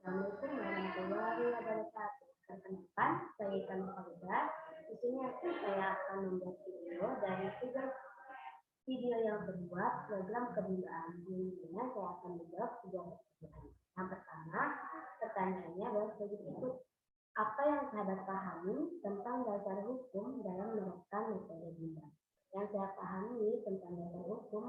Assalamualaikum warahmatullahi wabarakatuh. Perkenalkan, saya Ikan Farida. Di sini saya akan membuat video dari video yang terbuat program kebudayaan. Di mana saya akan menjawab tiga pertanyaan. Yang pertama, pertanyaannya adalah sebagai berikut. Apa yang sahabat pahami tentang dasar hukum dalam menerapkan metode Bimba? Yang saya pahami tentang dasar hukum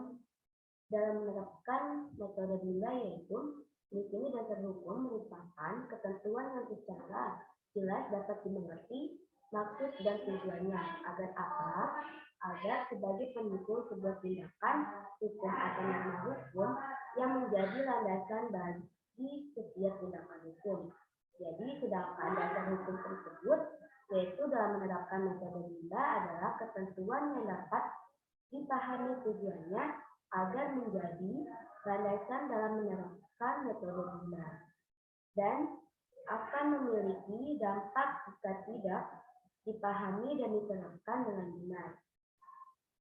dalam menerapkan metode Bimba yaitu di sini dasar hukum merupakan ketentuan yang secara jelas dapat dimengerti maksud dan tujuannya agar apa? Agar sebagai pendukung sebuah tindakan hukum atau norma hukum yang menjadi landasan bagi setiap tindakan hukum. Jadi sedangkan dasar hukum tersebut yaitu dalam menerapkan metode Bimba adalah ketentuan yang dapat dipahami tujuannya agar menjadi landasan dalam menerapkan metode Bimba dan akan memiliki dampak jika tidak dipahami dan diterapkan dengan benar.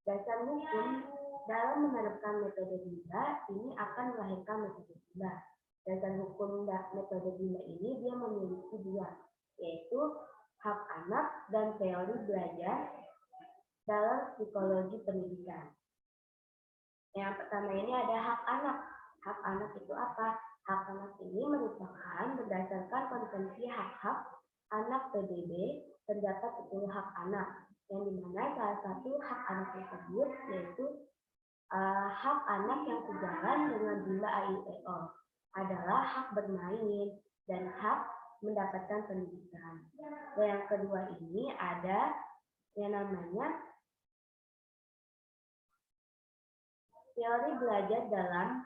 Dasar hukum dalam menerapkan metode Bimba ini akan melahirkan metode Bimba. Dasar hukum metode Bimba ini dia memiliki dua, yaitu hak anak dan teori belajar dalam psikologi pendidikan. Yang pertama ini ada hak anak. Hak anak itu apa? Hak anak ini merupakan berdasarkan konvensi hak-hak anak PBB terdapat 10 hak anak, yang dimana salah satu hak anak tersebut yaitu hak anak yang sejalan dengan Bimba AIEO adalah hak bermain dan hak mendapatkan pendidikan. Dan yang kedua ini ada yang namanya teori belajar dalam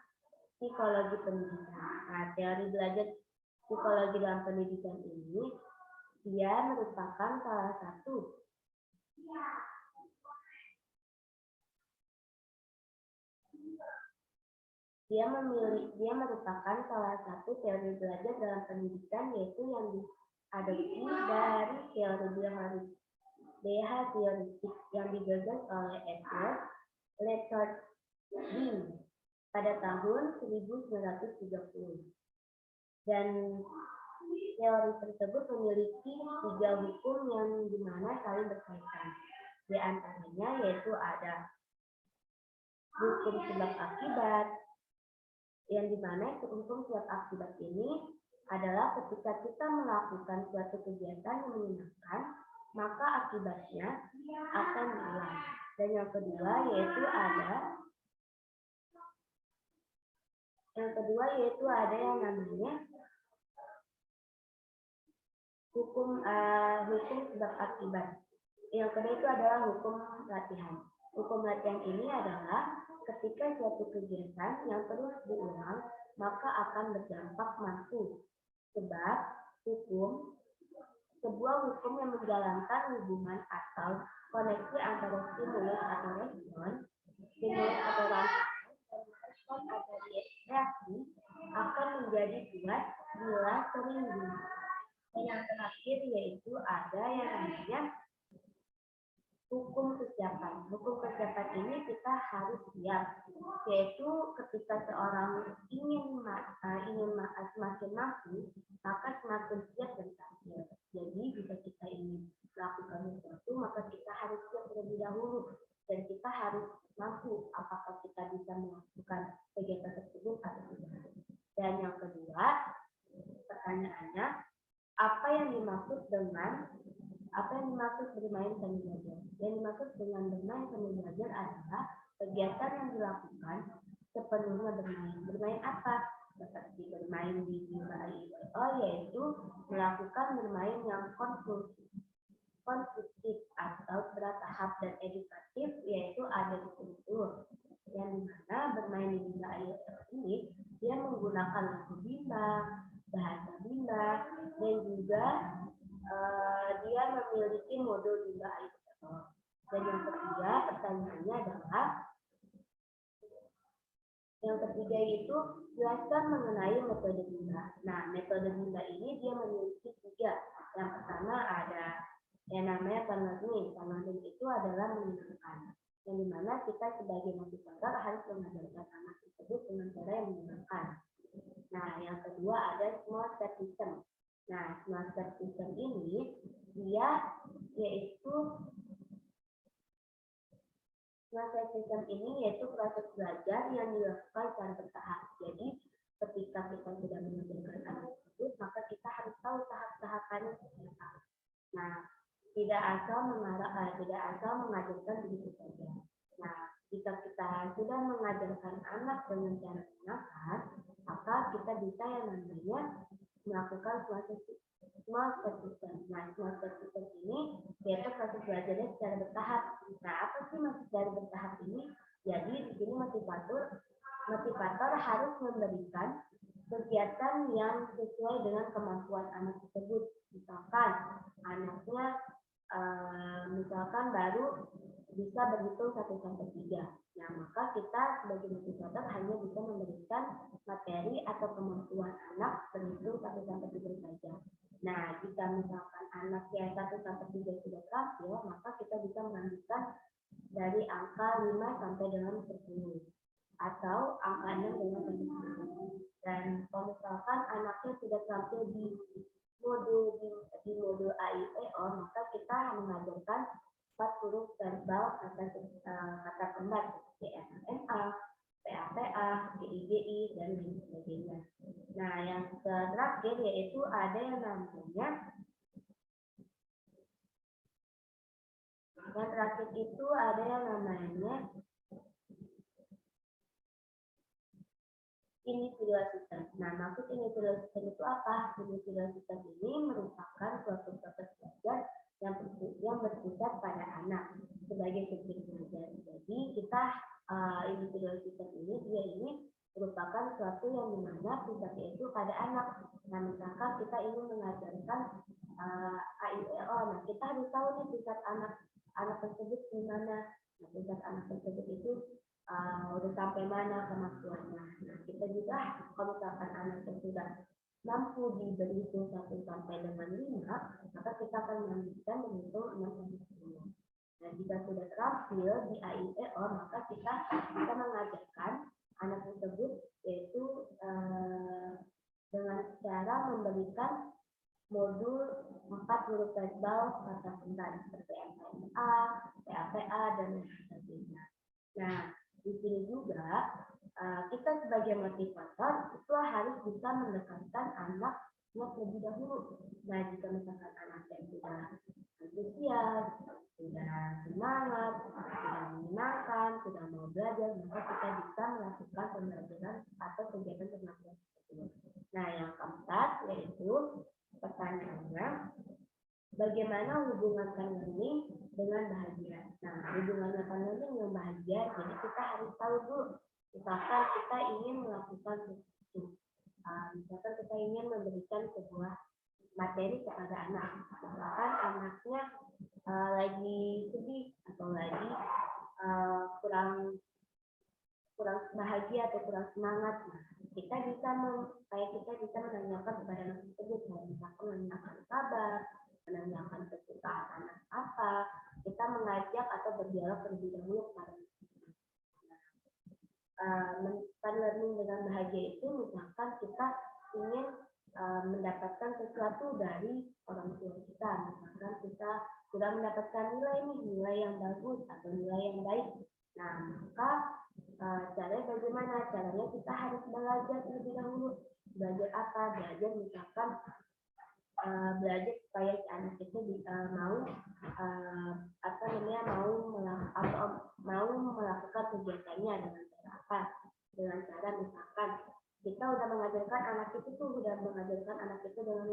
psikologi pendidikan. Nah, teori belajar psikologi dalam pendidikan ini dia merupakan salah satu dia merupakan salah satu teori belajar dalam pendidikan yaitu yang diadopsi dari teori behavioristik yang digagas oleh Edward Leonard Wing pada tahun 1930. Dan teori tersebut memiliki 3 hukum yang dimana saling berkaitan. Di antaranya yaitu ada hukum sebab akibat, yang dimana hukum sebab akibat ini adalah ketika kita melakukan suatu kegiatan yang menyenangkan, maka akibatnya akan hilang. Dan yang kedua yaitu ada yang namanya hukum sebab akibat. Yang kedua itu adalah hukum latihan. Hukum latihan ini adalah ketika suatu kegiatan yang terus diulang, maka akan berdampak manfaat. Sebab sebuah hukum yang menjalankan hubungan atau koneksi antara stimulus atau respon atau rangkaian dan respon atau reaksi akan menjadi kuat bila sering digunakan. Yang terakhir yaitu ada yang namanya hukum kesiapan. Hukum kesiapan ini kita harus siap, yaitu ketika seorang ingin semakin mampu, maka semakin siap dan tampil. Jadi jika kita ingin melakukan sesuatu, maka kita harus siap terlebih dahulu dan kita harus mampu apakah kita bisa melakukan kegiatan tersebut atau tidak. Dan yang kedua, pertanyaannya, apa yang dimaksud bermain sambil belajar? Yang dimaksud dengan bermain sambil belajar adalah kegiatan yang dilakukan sepenuhnya bermain. Bermain apa? Seperti bermain di Bimba AIEO, yaitu melakukan bermain yang konstruktif atau bertahap dan edukatif, yaitu ada di kultur. Yang dimana bermain di Bimba AIEO ini dia menggunakan lagu Bimba, bahasa Bimba, dan juga dia memiliki modul Bimba AIEO. Dan yang ketiga pertanyaannya adalah itu jelaskan mengenai metode Bimba. Nah, metode Bimba ini dia memiliki 3. Yang pertama ada yang namanya panlearning. Panlearning itu adalah menyenangkan, yang dimana kita sebagai motivator harus mengajarkan anak tersebut dengan cara yang menyenangkan. Nah, yang kedua ada small step system. Nah, small step system ini dia yaitu proses sistem ini yaitu proses belajar yang dilakukan secara bertahap. Jadi, ketika kita sudah mengajarkan anak tersebut, maka kita harus tahu tahap-tahapannya seperti apa. Nah, tidak asal mengajarkan begitu saja. Nah, jika kita sudah mengajarkan anak dengan cara menyenangkan, maka kita bisa yang namanya melakukan proses small step system. Nah, small step system ini yaitu proses belajarnya secara bertahap. Nah, apa sih maksud dari bertahap ini? Jadi di sini motivator harus memberikan kegiatan yang sesuai dengan kemampuan anak tersebut. Misalkan anaknya misalkan baru bisa berhitung 1 sampai 3. Nah, maka kita sebagai motivator hanya bisa memberikan materi atau kemampuan anak berhitung 1 sampai 3 saja. Nah, jika misalkan anaknya 1 sampai 3 sudah terampil, maka kita bisa melanjutkan dari angka 5 sampai dengan 10 atau angka 6 dengan 10. Dan kalau misalkan anaknya sudah terampil di modul AIEO, maka kita mengajarkan 4 huruf verbal kata kembar seperti MMA, PAPA, GIGI, dan lain sebagainya. Nah, yang terakhir yaitu ada yang namanya individual system. Nah, maksud individual system itu apa? Individual system ini merupakan suatu proses belajar yang berpusat pada anak sebagai subjek belajar. Jadi kita individual system ini merupakan suatu yang dimana pusatnya itu pada anak. Nah, misalkan kita ingin mengajarkan AIEO, nah kita harus tahu nih pusat anak tersebut di mana. Nah, pusat anak tersebut itu udah sampai mana kemampuannya. Nah, kita juga kalau misalkan anak sudah mampu berhitung 1 sampai dengan 5, maka kita akan melanjutkan berhitung 6 sampai 10. Nah, jika sudah terampil di AIEO, maka kita bisa mengajarkan anak tersebut yaitu dengan cara memberikan modul 4 huruf verbal kata pentas seperti MMA, PAPA, dan lain sebagainya. Nah, di sini juga kita sebagai motivator itu harus bisa mendekatkan anaknya terlebih dahulu. Nah, jika misalkan anaknya sudah antusias, sudah semangat, sudah menyenangkan, sudah mau belajar, maka kita bisa melakukan pembelajaran atau kegiatan pembelajaran tersebut. Nah, yang keempat yaitu pertanyaannya, bagaimana hubungan learning dengan bahagia? Nah, hubungan learning dengan bahagia, jadi kita harus tahu dulu. Misalkan kita ingin melakukan sesuatu, misalkan kita ingin memberikan sebuah materi kepada anak. Misalkan anaknya lagi sedih atau lagi kurang bahagia atau kurang semangat. Nah, kita bisa menanyakan kepada anak tersebut, misalkan menanyakan kabar, menanyakan kesukaan anak apa, kita mengajak atau berdialog terlebih dahulu kepada anak. Learning dengan bahagia itu misalkan kita ingin mendapatkan sesuatu dari orang tua kita, misalkan kita sudah mendapatkan nilai yang bagus atau nilai yang baik. Nah, maka caranya bagaimana? Caranya kita harus belajar terlebih dahulu. Belajar apa? Belajar misalkan belajar supaya si anak itu mau melakukan kegiatannya dengan cara apa? Dengan cara misalkan kita udah mengajarkan anak itu dengan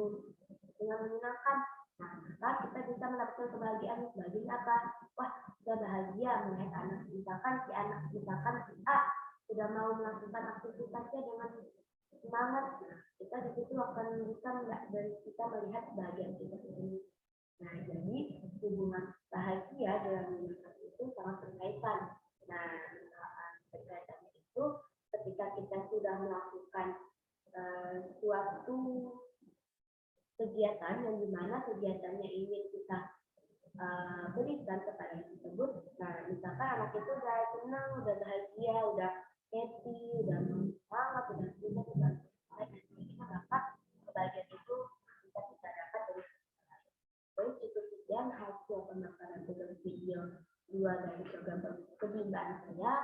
menyenangkan. Nah, maka kita bisa mendapatkan kebahagiaan apa? Wah, sudah bahagia melihat anak. Misalkan si A sudah mau melakukan aktivitasnya dengan semangat, kita di situ akan bisa melihat kebahagiaan kita sendiri. Nah, jadi hubungan bahagia dalam lingkungan itu sangat berkaitan. Nah, berkaitannya itu ketika kita sudah melakukan suatu kegiatan yang dimana kegiatannya ingin kita berikan kepada anak tersebut. Nah, misalkan anak itu udah senang, udah bahagia, udah happy, udah semangat, udah saya